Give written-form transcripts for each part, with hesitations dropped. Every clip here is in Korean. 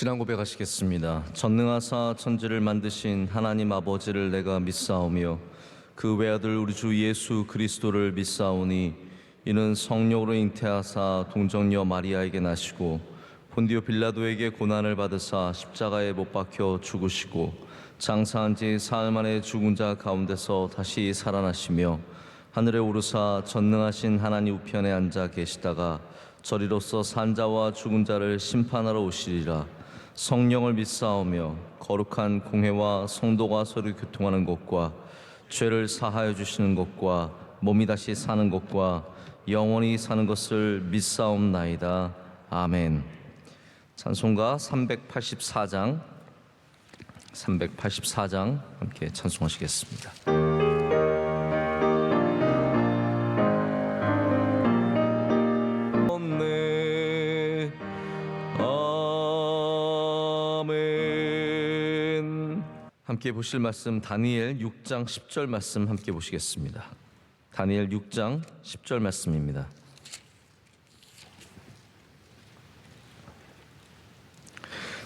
신앙 고백하시겠습니다. 전능하사 천지를 만드신 하나님 아버지를 내가 믿사오며 그 외아들 우리 주 예수 그리스도를 믿사오니 이는 성령으로 잉태하사 동정녀 마리아에게 나시고 본디오 빌라도에게 고난을 받으사 십자가에 못 박혀 죽으시고 장사한 지 사흘 만에 죽은 자 가운데서 다시 살아나시며 하늘에 오르사 전능하신 하나님 우편에 앉아 계시다가 저리로서 산 자와 죽은 자를 심판하러 오시리라. 성령을 믿사오며 거룩한 공회와 성도가 서로 교통하는 것과 죄를 사하여 주시는 것과 몸이 다시 사는 것과 영원히 사는 것을 믿사옵나이다. 아멘. 찬송가 384장 함께 찬송하시겠습니다. 함께 보실 말씀 다니엘 6장 10절 말씀 함께 보시겠습니다. 다니엘 6장 10절 말씀입니다.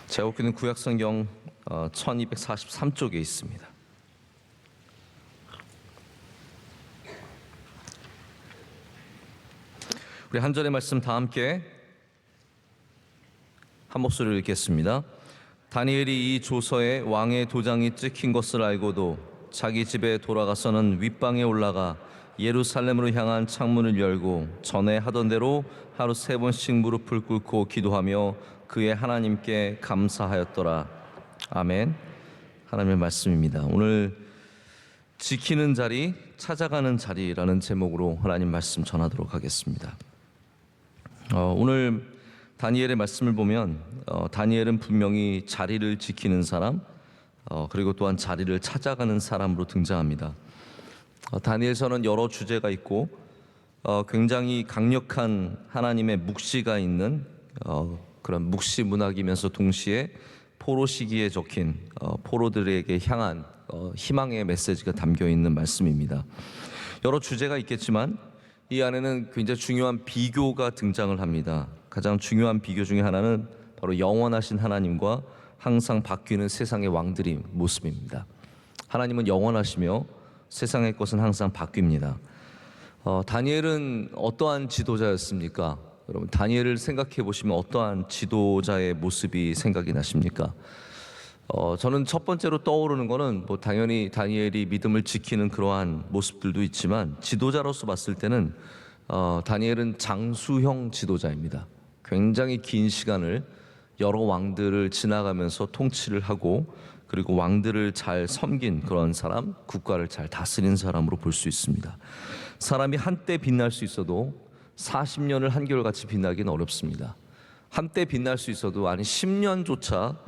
제가 읽는 구약성경 1243쪽에 있습니다. 우리 한 절의 말씀 다 함께 한 목소리로 읽겠습니다. 다니엘이 이 조서에 왕의 도장이 찍힌 것을 알고도 자기 집에 돌아가서는 윗방에 올라가 예루살렘으로 향한 창문을 열고 전에 하던 대로 하루 3번씩 무릎을 꿇고 기도하며 그의 하나님께 감사하였더라. 아멘. 하나님의 말씀입니다. 오늘 지키는 자리, 찾아가는 자리라는 제목으로 하나님 말씀 전하도록 하겠습니다. 오늘 다니엘의 말씀을 보면 다니엘은 분명히 자리를 지키는 사람, 그리고 또한 자리를 찾아가는 사람으로 등장합니다. 다니엘서는 여러 주제가 있고 굉장히 강력한 하나님의 묵시가 있는 그런 묵시 문학이면서 동시에 포로 시기에 적힌 포로들에게 향한 희망의 메시지가 담겨 있는 말씀입니다. 여러 주제가 있겠지만 이 안에는 굉장히 중요한 비교가 등장을 합니다. 가장 중요한 비교 중에 하나는 바로 영원하신 하나님과 항상 바뀌는 세상의 왕들의 모습입니다. 하나님은 영원하시며 세상의 것은 항상 바뀝니다. 다니엘은 어떠한 지도자였습니까? 여러분, 다니엘을 생각해 보시면 어떠한 지도자의 모습이 생각이 나십니까? 저는 첫 번째로 떠오르는 거는 당연히 다니엘이 믿음을 지키는 그러한 모습들도 있지만 지도자로서 봤을 때는 다니엘은 장수형 지도자입니다. 굉장히 긴 시간을 여러 왕들을 지나가면서 통치를 하고 그리고 왕들을 잘 섬긴 그런 사람, 국가를 잘 다스린 사람으로 볼 수 있습니다. 사람이 한때 빛날 수 있어도 40년을 한결같이 빛나기는 어렵습니다. 한때 빛날 수 있어도 10년조차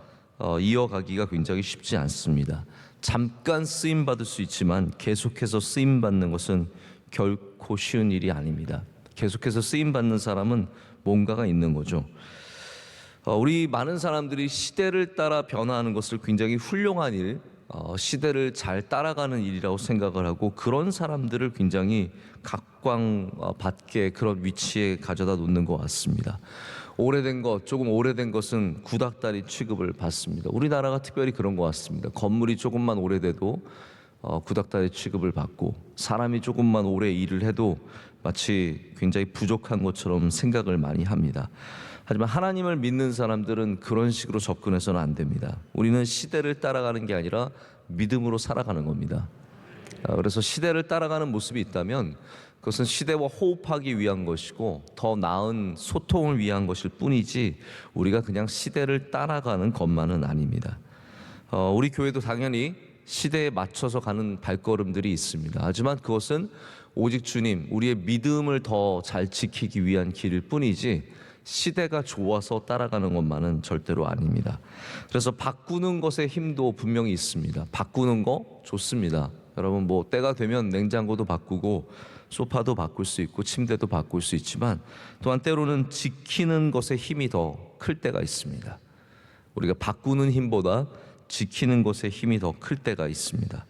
이어가기가 굉장히 쉽지 않습니다. 잠깐 쓰임받을 수 있지만 계속해서 쓰임받는 것은 결코 쉬운 일이 아닙니다. 계속해서 쓰임받는 사람은 뭔가가 있는 거죠. 우리 많은 사람들이 시대를 따라 변화하는 것을 굉장히 훌륭한 일, 시대를 잘 따라가는 일이라고 생각을 하고 그런 사람들을 굉장히 각광받게 그런 위치에 가져다 놓는 것 같습니다. 조금 오래된 것은 구닥다리 취급을 받습니다. 우리나라가 특별히 그런 것 같습니다. 건물이 조금만 오래돼도 구닥다리 취급을 받고 사람이 조금만 오래 일을 해도 마치 굉장히 부족한 것처럼 생각을 많이 합니다. 하지만 하나님을 믿는 사람들은 그런 식으로 접근해서는 안 됩니다. 우리는 시대를 따라가는 게 아니라 믿음으로 살아가는 겁니다. 그래서 시대를 따라가는 모습이 있다면 그것은 시대와 호흡하기 위한 것이고 더 나은 소통을 위한 것일 뿐이지 우리가 그냥 시대를 따라가는 것만은 아닙니다. 우리 교회도 당연히 시대에 맞춰서 가는 발걸음들이 있습니다. 하지만 그것은 오직 주님, 우리의 믿음을 더 잘 지키기 위한 길일 뿐이지 시대가 좋아서 따라가는 것만은 절대로 아닙니다. 그래서 바꾸는 것의 힘도 분명히 있습니다. 바꾸는 거 좋습니다. 여러분 때가 되면 냉장고도 바꾸고 소파도 바꿀 수 있고 침대도 바꿀 수 있지만 또한 때로는 지키는 것의 힘이 더 클 때가 있습니다. 우리가 바꾸는 힘보다 지키는 것의 힘이 더 클 때가 있습니다.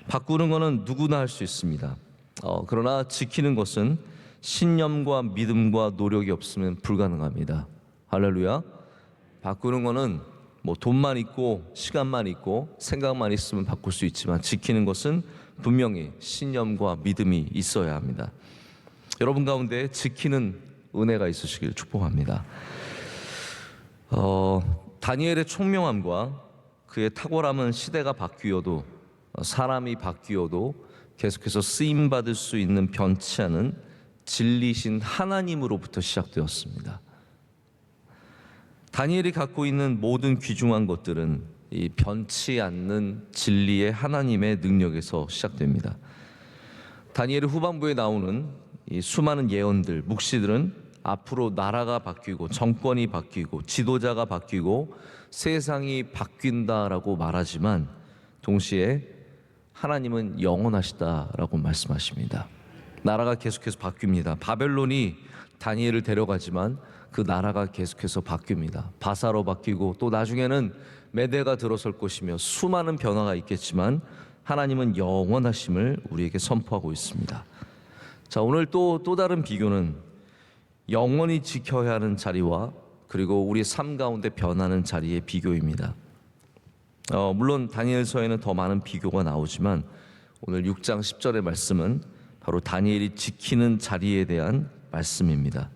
바꾸는 것은 누구나 할 수 있습니다. 그러나 지키는 것은 신념과 믿음과 노력이 없으면 불가능합니다. 할렐루야. 바꾸는 것은 뭐 돈만 있고 시간만 있고 생각만 있으면 바꿀 수 있지만 지키는 것은 분명히 신념과 믿음이 있어야 합니다. 여러분 가운데 지키는 은혜가 있으시길 축복합니다. 다니엘의 총명함과 그의 탁월함은 시대가 바뀌어도 사람이 바뀌어도 계속해서 쓰임 받을 수 있는 변치 않은 진리신 하나님으로부터 시작되었습니다. 다니엘이 갖고 있는 모든 귀중한 것들은 이 변치 않는 진리의 하나님의 능력에서 시작됩니다. 다니엘의 후반부에 나오는 이 수많은 예언들, 묵시들은 앞으로 나라가 바뀌고 정권이 바뀌고 지도자가 바뀌고 세상이 바뀐다라고 말하지만 동시에 하나님은 영원하시다라고 말씀하십니다. 나라가 계속해서 바뀝니다. 바벨론이 다니엘을 데려가지만 그 나라가 계속해서 바뀝니다. 바사로 바뀌고 또 나중에는 메대가 들어설 것이며 수많은 변화가 있겠지만 하나님은 영원하심을 우리에게 선포하고 있습니다. 자, 오늘 또 다른 비교는 영원히 지켜야 하는 자리와 그리고 우리 삶 가운데 변하는 자리의 비교입니다. 물론 다니엘서에는 더 많은 비교가 나오지만 오늘 6장 10절의 말씀은 바로 다니엘이 지키는 자리에 대한 말씀입니다.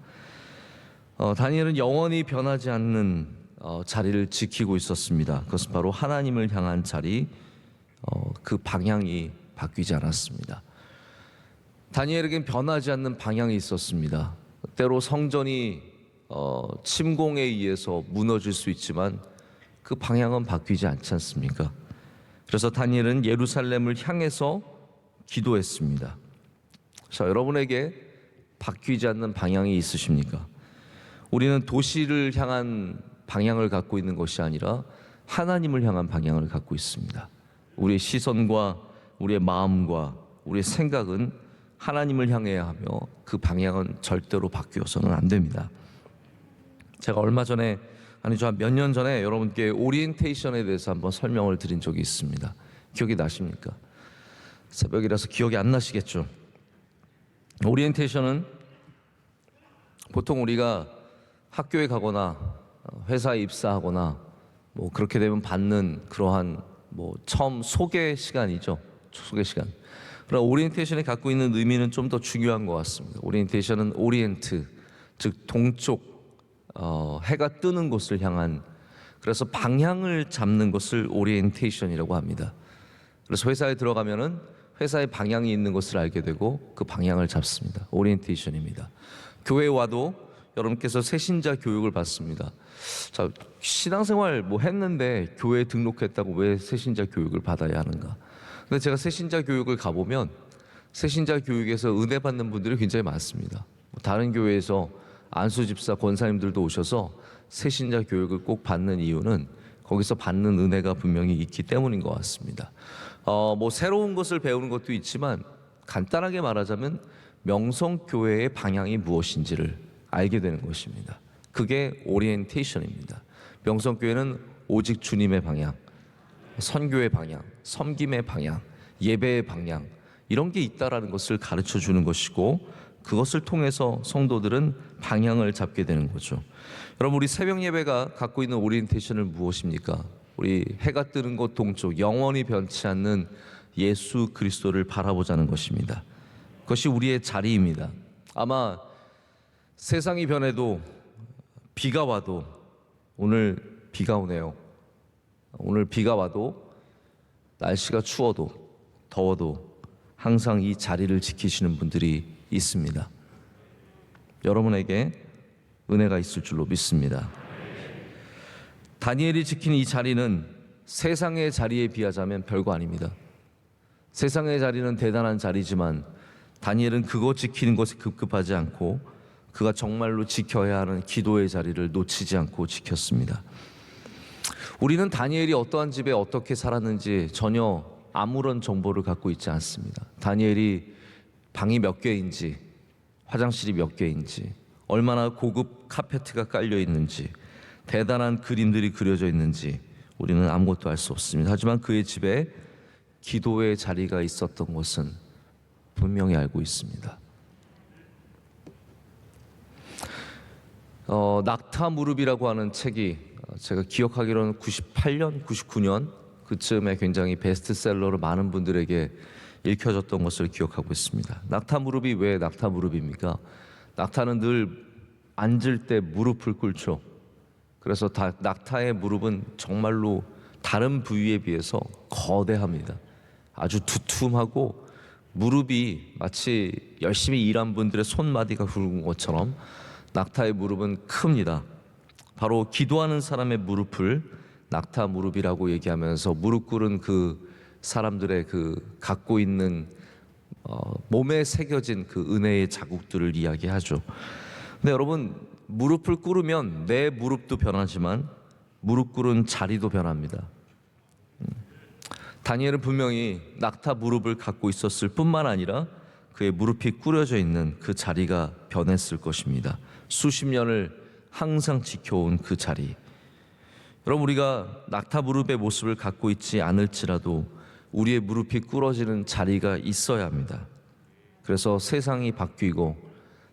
다니엘은 영원히 변하지 않는 자리를 지키고 있었습니다. 그것은 바로 하나님을 향한 자리, 그 방향이 바뀌지 않았습니다. 다니엘에겐 변하지 않는 방향이 있었습니다. 때로 성전이 침공에 의해서 무너질 수 있지만 그 방향은 바뀌지 않지 않습니까? 그래서 다니엘은 예루살렘을 향해서 기도했습니다. 자, 여러분에게 바뀌지 않는 방향이 있으십니까? 우리는 도시를 향한 방향을 갖고 있는 것이 아니라 하나님을 향한 방향을 갖고 있습니다. 우리의 시선과 우리의 마음과 우리의 생각은 하나님을 향해야 하며 그 방향은 절대로 바뀌어서는 안 됩니다. 제가 얼마 전에 아니죠, 한 몇 년 전에 여러분께 오리엔테이션에 대해서 한번 설명을 드린 적이 있습니다. 기억이 나십니까? 새벽이라서 기억이 안 나시겠죠? 오리엔테이션은 보통 우리가 학교에 가거나 회사에 입사하거나 뭐 그렇게 되면 받는 그러한 뭐 처음 소개 시간이죠. 소개 시간. 그러나 오리엔테이션이 갖고 있는 의미는 좀 더 중요한 것 같습니다. 오리엔테이션은 오리엔트, 즉 동쪽, 해가 뜨는 곳을 향한, 그래서 방향을 잡는 것을 오리엔테이션이라고 합니다. 그래서 회사에 들어가면은 회사의 방향이 있는 것을 알게 되고 그 방향을 잡습니다. 오리엔테이션입니다. 교회에 와도 여러분께서 새신자 교육을 받습니다. 자, 신앙생활 뭐 했는데 교회에 등록했다고 왜 새신자 교육을 받아야 하는가? 근데 제가 새신자 교육을 가보면 새신자 교육에서 은혜 받는 분들이 굉장히 많습니다. 다른 교회에서 안수 집사 권사님들도 오셔서 새신자 교육을 꼭 받는 이유는 거기서 받는 은혜가 분명히 있기 때문인 것 같습니다. 뭐 새로운 것을 배우는 것도 있지만 간단하게 말하자면 명성교회의 방향이 무엇인지를 알게 되는 것입니다. 그게 오리엔테이션입니다. 명성교회는 오직 주님의 방향, 선교의 방향, 섬김의 방향, 예배의 방향, 이런 게 있다라는 것을 가르쳐 주는 것이고 그것을 통해서 성도들은 방향을 잡게 되는 거죠. 여러분, 우리 새벽 예배가 갖고 있는 오리엔테이션은 무엇입니까? 우리 해가 뜨는 곳 동쪽, 영원히 변치 않는 예수 그리스도를 바라보자는 것입니다. 그것이 우리의 자리입니다. 아마 세상이 변해도 비가 와도, 오늘 비가 오네요. 오늘 비가 와도 날씨가 추워도 더워도 항상 이 자리를 지키시는 분들이 있습니다. 여러분에게 은혜가 있을 줄로 믿습니다. 다니엘이 지킨 이 자리는 세상의 자리에 비하자면 별거 아닙니다. 세상의 자리는 대단한 자리지만 다니엘은 그거 지키는 것에 급급하지 않고 그가 정말로 지켜야 하는 기도의 자리를 놓치지 않고 지켰습니다. 우리는 다니엘이 어떠한 집에 어떻게 살았는지 전혀 아무런 정보를 갖고 있지 않습니다. 다니엘이 방이 몇 개인지, 화장실이 몇 개인지, 얼마나 고급 카페트가 깔려 있는지, 대단한 그림들이 그려져 있는지 우리는 아무것도 알 수 없습니다. 하지만 그의 집에 기도의 자리가 있었던 것은 분명히 알고 있습니다. 낙타 무릎이라고 하는 책이 제가 기억하기로는 98년, 99년 그쯤에 굉장히 베스트셀러로 많은 분들에게 읽혀졌던 것을 기억하고 있습니다. 낙타 무릎이 왜 낙타 무릎입니까? 낙타는 늘 앉을 때 무릎을 꿇죠. 그래서 낙타의 무릎은 정말로 다른 부위에 비해서 거대합니다. 아주 두툼하고 무릎이 마치 열심히 일한 분들의 손마디가 굵은 것처럼 낙타의 무릎은 큽니다. 바로 기도하는 사람의 무릎을 낙타 무릎이라고 얘기하면서 무릎 꿇은 그 사람들의 그 갖고 있는 몸에 새겨진 그 은혜의 자국들을 이야기하죠. 근데 여러분, 무릎을 꿇으면 내 무릎도 변하지만 무릎 꿇은 자리도 변합니다. 다니엘은 분명히 낙타 무릎을 갖고 있었을 뿐만 아니라 그의 무릎이 꿇어져 있는 그 자리가 변했을 것입니다. 수십 년을 항상 지켜온 그 자리. 여러분, 우리가 낙타 무릎의 모습을 갖고 있지 않을지라도 우리의 무릎이 꿇어지는 자리가 있어야 합니다. 그래서 세상이 바뀌고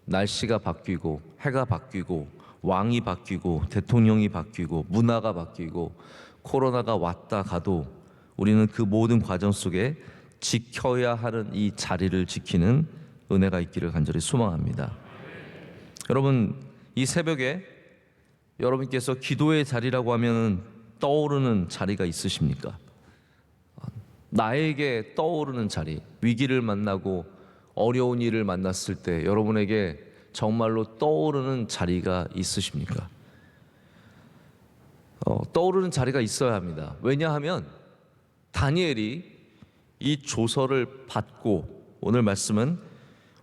날씨가 바뀌고 해가 바뀌고 왕이 바뀌고 대통령이 바뀌고 문화가 바뀌고 코로나가 왔다 가도 우리는 그 모든 과정 속에 지켜야 하는 이 자리를 지키는 은혜가 있기를 간절히 소망합니다. 여러분, 이 새벽에 여러분께서 기도의 자리라고 하면 떠오르는 자리가 있으십니까? 나에게 떠오르는 자리, 위기를 만나고 어려운 일을 만났을 때 여러분에게 정말로 떠오르는 자리가 있으십니까? 떠오르는 자리가 있어야 합니다. 왜냐하면 다니엘이 이 조서를 받고, 오늘 말씀은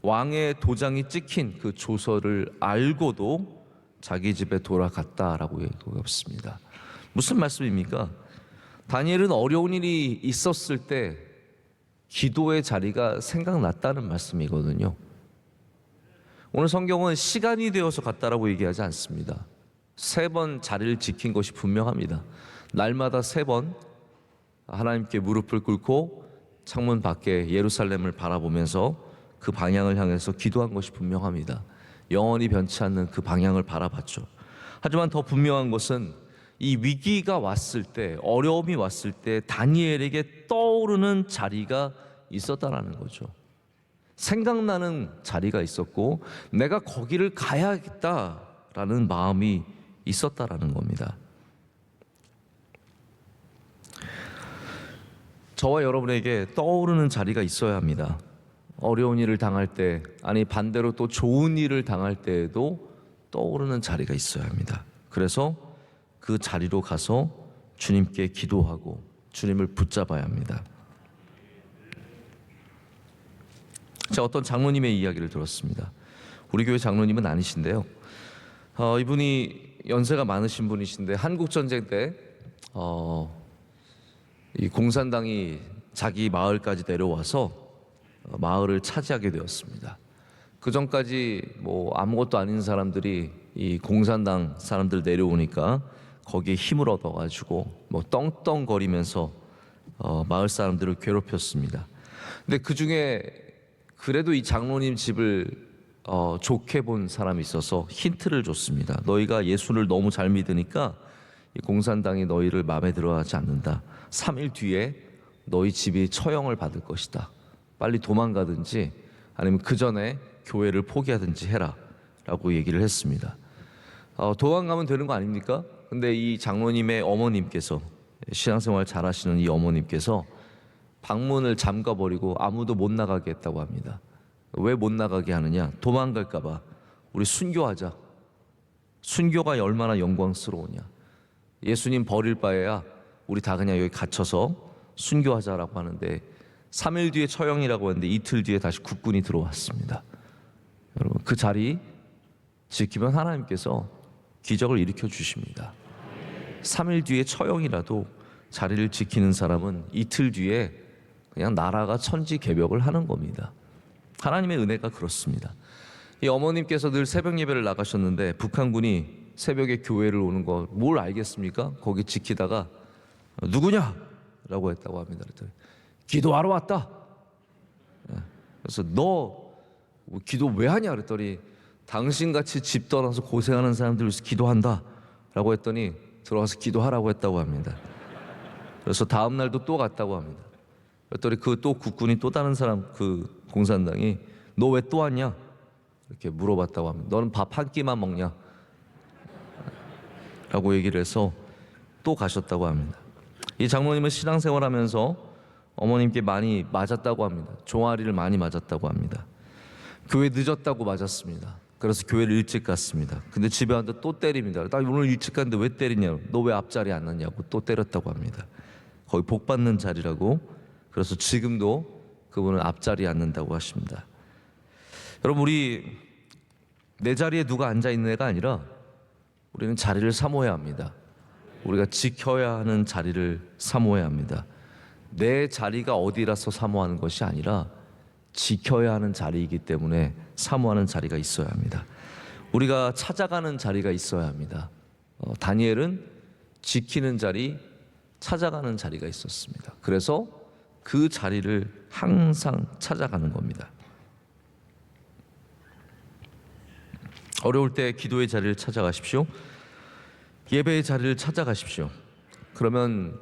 왕의 도장이 찍힌 그 조서를 알고도 자기 집에 돌아갔다라고 얘기하고 있습니다. 무슨 말씀입니까? 다니엘은 어려운 일이 있었을 때 기도의 자리가 생각났다는 말씀이거든요. 오늘 성경은 시간이 되어서 갔다라고 얘기하지 않습니다. 3번 자리를 지킨 것이 분명합니다. 날마다 3번 하나님께 무릎을 꿇고 창문 밖에 예루살렘을 바라보면서 그 방향을 향해서 기도한 것이 분명합니다. 영원히 변치 않는 그 방향을 바라봤죠. 하지만 더 분명한 것은 이 위기가 왔을 때, 어려움이 왔을 때 다니엘에게 떠오르는 자리가 있었다라는 거죠. 생각나는 자리가 있었고 내가 거기를 가야겠다라는 마음이 있었다라는 겁니다. 저와 여러분에게 떠오르는 자리가 있어야 합니다. 어려운 일을 당할 때, 아니 반대로 또 좋은 일을 당할 때에도 떠오르는 자리가 있어야 합니다. 그래서 그 자리로 가서 주님께 기도하고 주님을 붙잡아야 합니다. 제가 어떤 장로님의 이야기를 들었습니다. 우리 교회 장로님은 아니신데요. 이분이 연세가 많으신 분이신데 한국전쟁 때 이 공산당이 자기 마을까지 내려와서 마을을 차지하게 되었습니다. 그 전까지 뭐 아무것도 아닌 사람들이 이 공산당 사람들 내려오니까 거기에 힘을 얻어가지고 뭐 떵떵거리면서 마을 사람들을 괴롭혔습니다. 근데 그 중에 그래도 이 장로님 집을 좋게 본 사람이 있어서 힌트를 줬습니다. 너희가 예수를 너무 잘 믿으니까 이 공산당이 너희를 마음에 들어하지 않는다. 3일 뒤에 너희 집이 처형을 받을 것이다. 빨리 도망가든지 아니면 그 전에 교회를 포기하든지 해라 라고 얘기를 했습니다. 도망가면 되는 거 아닙니까? 근데 이 장로님의 어머님께서, 신앙생활 잘 하시는 이 어머님께서 방문을 잠가버리고 아무도 못 나가게 했다고 합니다. 왜 못 나가게 하느냐? 도망갈까 봐. 우리 순교하자. 순교가 얼마나 영광스러우냐. 예수님 버릴 바에야 우리 다 그냥 여기 갇혀서 순교하자라고 하는데 3일 뒤에 처형이라고 했는데 이틀 뒤에 다시 국군이 들어왔습니다. 여러분, 그 자리 지키면 하나님께서 기적을 일으켜 주십니다. 3일 뒤에 처형이라도 자리를 지키는 사람은 이틀 뒤에 그냥 나라가 천지개벽을 하는 겁니다. 하나님의 은혜가 그렇습니다. 이 어머님께서 늘 새벽 예배를 나가셨는데 북한군이 새벽에 교회를 오는 거 뭘 알겠습니까? 거기 지키다가 누구냐? 라고 했다고 합니다. 그랬더니 기도하러 왔다. 그래서 너 기도 왜 하냐? 그랬더니 당신같이 집 떠나서 고생하는 사람들 위해서 기도한다 라고 했더니 들어가서 기도하라고 했다고 합니다. 그래서 다음 날도 또 갔다고 합니다. 그랬더니 그 또 국군이 또 다른 사람 그 공산당이 너 왜 또 왔냐? 이렇게 물어봤다고 합니다. 너는 밥 한 끼만 먹냐? 라고 얘기를 해서 또 가셨다고 합니다. 이 장로님은 신앙생활하면서 어머님께 많이 맞았다고 합니다. 종아리를 많이 맞았다고 합니다. 교회 늦었다고 맞았습니다. 그래서 교회를 일찍 갔습니다. 근데 집에 왔는데 또 때립니다. 나 오늘 일찍 갔는데 왜 때리냐고. 너 왜 앞자리에 안 앉냐고 또 때렸다고 합니다. 거의 복 받는 자리라고. 그래서 지금도 그분은 앞자리에 앉는다고 하십니다. 여러분, 우리 내 자리에 누가 앉아 있는 애가 아니라 우리는 자리를 사모해야 합니다. 우리가 지켜야 하는 자리를 사모해야 합니다. 내 자리가 어디라서 사모하는 것이 아니라 지켜야 하는 자리이기 때문에 사모하는 자리가 있어야 합니다. 우리가 찾아가는 자리가 있어야 합니다. 다니엘은 지키는 자리, 찾아가는 자리가 있었습니다. 그래서 그 자리를 항상 찾아가는 겁니다. 어려울 때 기도의 자리를 찾아가십시오. 예배의 자리를 찾아가십시오. 그러면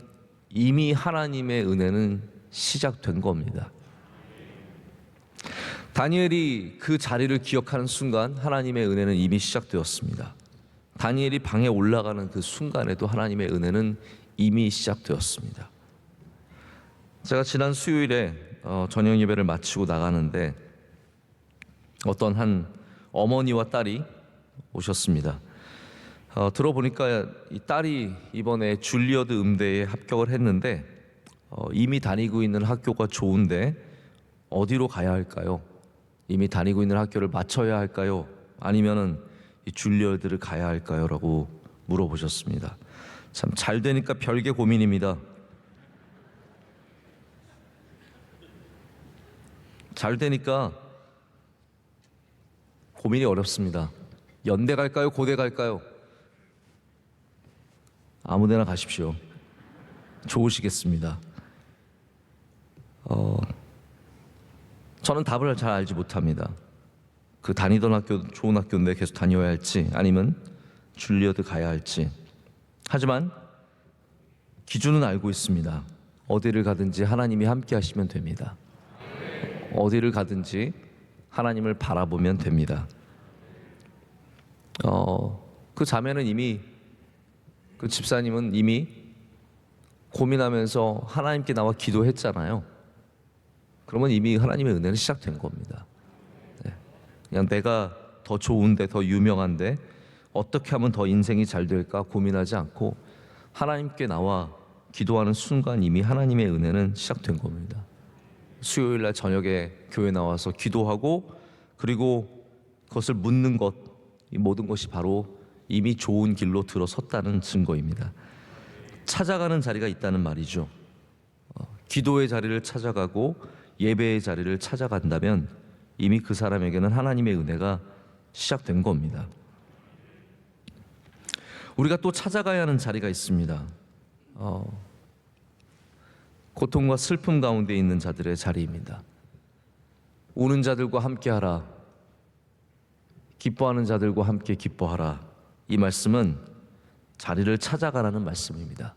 이미 하나님의 은혜는 시작된 겁니다. 다니엘이 그 자리를 기억하는 순간 하나님의 은혜는 이미 시작되었습니다. 다니엘이 방에 올라가는 그 순간에도 하나님의 은혜는 이미 시작되었습니다. 제가 지난 수요일에 저녁 예배를 마치고 나가는데 어떤 한 어머니와 딸이 오셨습니다. 들어보니까 이 딸이 이번에 줄리어드 음대에 합격을 했는데 이미 다니고 있는 학교가 좋은데 어디로 가야 할까요? 이미 다니고 있는 학교를 마쳐야 할까요? 아니면은 이 줄리어드를 가야 할까요? 라고 물어보셨습니다. 참 잘 되니까 별개 고민입니다. 잘 되니까 고민이 어렵습니다. 연대 갈까요? 고대 갈까요? 아무 데나 가십시오. 좋으시겠습니다. 저는 답을 잘 알지 못합니다. 그 다니던 학교 좋은 학교인데 계속 다녀야 할지 아니면 줄리어드 가야 할지. 하지만 기준은 알고 있습니다. 어디를 가든지 하나님이 함께 하시면 됩니다. 어디를 가든지 하나님을 바라보면 됩니다. 그 자매는 이미 그 집사님은 이미 고민하면서 하나님께 나와 기도했잖아요. 그러면 이미 하나님의 은혜는 시작된 겁니다. 네. 그냥 내가 더 좋은데 더 유명한데 어떻게 하면 더 인생이 잘 될까 고민하지 않고 하나님께 나와 기도하는 순간 이미 하나님의 은혜는 시작된 겁니다. 수요일 날 저녁에 교회 나와서 기도하고 그리고 그것을 묻는 것, 이 모든 것이 바로 이미 좋은 길로 들어섰다는 증거입니다. 찾아가는 자리가 있다는 말이죠. 기도의 자리를 찾아가고 예배의 자리를 찾아간다면 이미 그 사람에게는 하나님의 은혜가 시작된 겁니다. 우리가 또 찾아가야 하는 자리가 있습니다. 고통과 슬픔 가운데 있는 자들의 자리입니다. 우는 자들과 함께하라. 기뻐하는 자들과 함께 기뻐하라. 이 말씀은 자리를 찾아가라는 말씀입니다.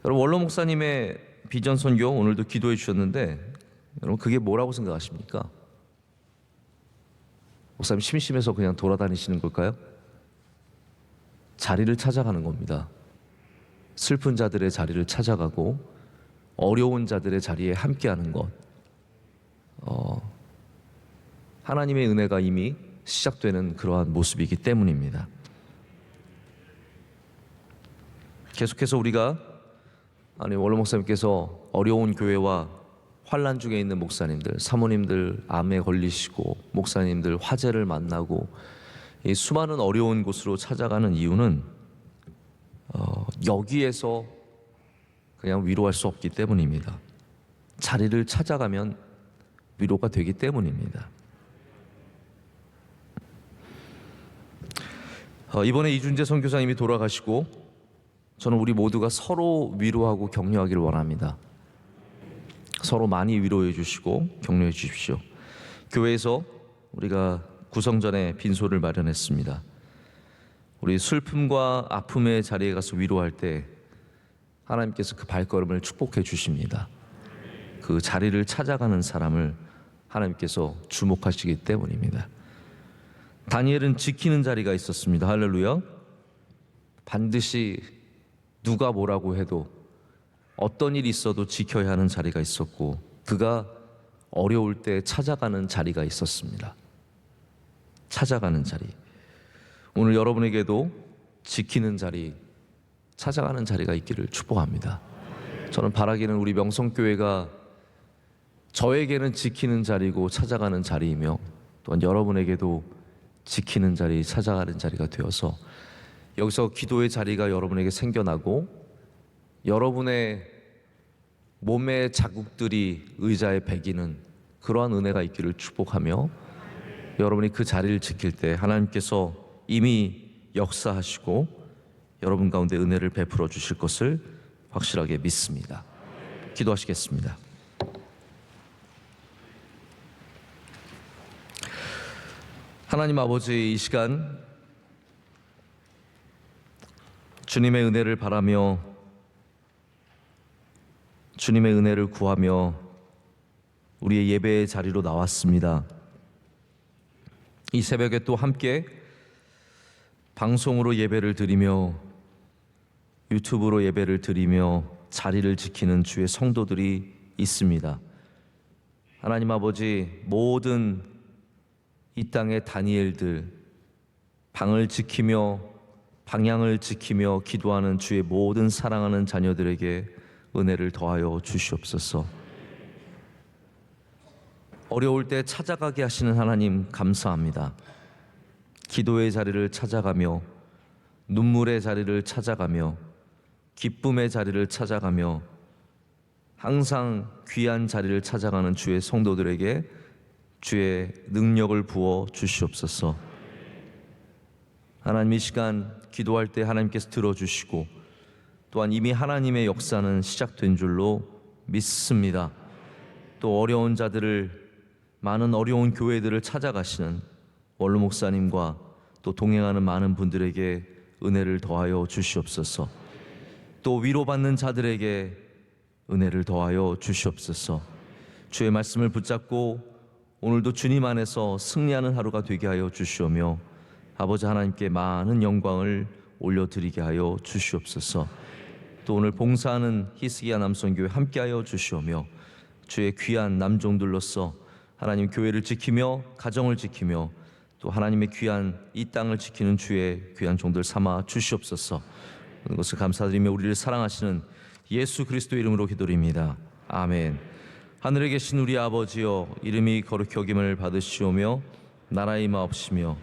여러분, 원로 목사님의 비전 선교 오늘도 기도해 주셨는데 여러분 그게 뭐라고 생각하십니까? 목사님 심심해서 그냥 돌아다니시는 걸까요? 자리를 찾아가는 겁니다. 슬픈 자들의 자리를 찾아가고 어려운 자들의 자리에 함께하는 것. 하나님의 은혜가 이미 시작되는 그러한 모습이기 때문입니다. 계속해서 우리가 원로 목사님께서 어려운 교회와 환난 중에 있는 목사님들, 사모님들 암에 걸리시고 목사님들 화재를 만나고 이 수많은 어려운 곳으로 찾아가는 이유는 여기에서 그냥 위로할 수 없기 때문입니다. 자리를 찾아가면 위로가 되기 때문입니다. 이번에 이준재 선교사님이 돌아가시고 저는 우리 모두가 서로 위로하고 격려하기를 원합니다. 서로 많이 위로해 주시고 격려해 주십시오. 교회에서 우리가 구성전에 빈소를 마련했습니다. 우리 슬픔과 아픔의 자리에 가서 위로할 때 하나님께서 그 발걸음을 축복해 주십니다. 그 자리를 찾아가는 사람을 하나님께서 주목하시기 때문입니다. 다니엘은 지키는 자리가 있었습니다. 할렐루야. 반드시 누가 뭐라고 해도 어떤 일이 있어도 지켜야 하는 자리가 있었고, 그가 어려울 때 찾아가는 자리가 있었습니다. 찾아가는 자리. 오늘 여러분에게도 지키는 자리, 찾아가는 자리가 있기를 축복합니다. 저는 바라기는 우리 명성교회가 저에게는 지키는 자리고 찾아가는 자리이며, 또한 여러분에게도 지키는 자리, 찾아가는 자리가 되어서 여기서 기도의 자리가 여러분에게 생겨나고, 여러분의 몸의 자국들이 의자에 배기는 그러한 은혜가 있기를 축복하며, 여러분이 그 자리를 지킬 때 하나님께서 이미 역사하시고 여러분 가운데 은혜를 베풀어 주실 것을 확실하게 믿습니다. 기도하시겠습니다. 하나님 아버지, 이 시간 주님의 은혜를 바라며 주님의 은혜를 구하며 우리의 예배의 자리로 나왔습니다. 이 새벽에 또 함께 방송으로 예배를 드리며 유튜브로 예배를 드리며 자리를 지키는 주의 성도들이 있습니다. 하나님 아버지, 모든 이 땅의 다니엘들, 방을 지키며 방향을 지키며 기도하는 주의 모든 사랑하는 자녀들에게 은혜를 더하여 주시옵소서. 어려울 때 찾아가게 하시는 하나님 감사합니다. 기도의 자리를 찾아가며 눈물의 자리를 찾아가며 기쁨의 자리를 찾아가며 항상 귀한 자리를 찾아가는 주의 성도들에게 주의 능력을 부어 주시옵소서. 하나님, 이 시간 기도할 때 하나님께서 들어주시고 또한 이미 하나님의 역사는 시작된 줄로 믿습니다. 또 어려운 자들을, 많은 어려운 교회들을 찾아가시는 원로 목사님과 또 동행하는 많은 분들에게 은혜를 더하여 주시옵소서. 또 위로받는 자들에게 은혜를 더하여 주시옵소서. 주의 말씀을 붙잡고 오늘도 주님 안에서 승리하는 하루가 되게 하여 주시오며, 아버지 하나님께 많은 영광을 올려드리게 하여 주시옵소서. 또 오늘 봉사하는 히스기야 남성교회 함께하여 주시오며, 주의 귀한 남종들로서 하나님 교회를 지키며 가정을 지키며 또 하나님의 귀한 이 땅을 지키는 주의 귀한 종들 삼아 주시옵소서. 그것을 감사드리며 우리를 사랑하시는 예수 그리스도의 이름으로 기도드립니다. 아멘. 하늘에 계신 우리 아버지여, 이름이 거룩히 여김을 받으시오며 나라의 임하옵시며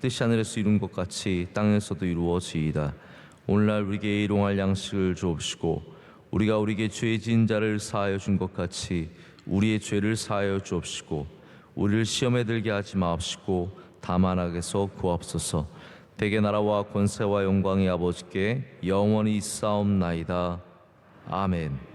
뜻이 하늘에서 이룬 것 같이 땅에서도 이루어지이다. 오늘날 우리에게 일용할 양식을 주옵시고 우리가 우리에게 죄 지은 자를 사하여 준 것 같이 우리의 죄를 사하여 주옵시고 우리를 시험에 들게 하지 마옵시고 다만 악에서 구하옵소서. 대개 나라와 권세와 영광이 아버지께 영원히 있사옵나이다. 아멘.